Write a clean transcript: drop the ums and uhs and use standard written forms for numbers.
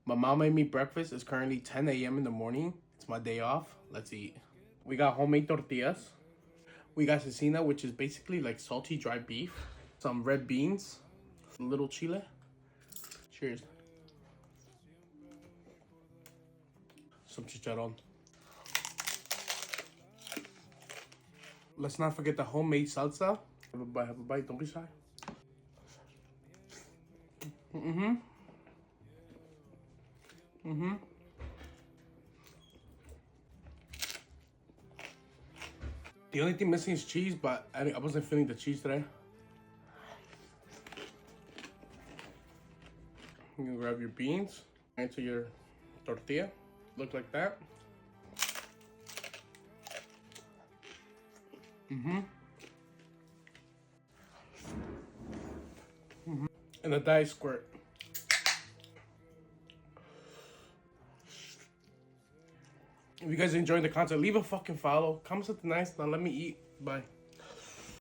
My mom made me breakfast. It's currently 10 a.m. in the morning. It's my day off. Let's eat. We got homemade tortillas. We got cecina, which is basically like salty dry beef. Some red beans. A little chile. Cheers. Some chicharron. Let's not forget the homemade salsa. Have a bite, have a bite. Don't be shy. The only thing missing is cheese, but I wasn't feeling the cheese today. You can grab your beans into your tortilla. Look like that. And a diet squirt. If you guys enjoyed the content, leave a fucking follow. Comment something nice. Now let me eat. Bye.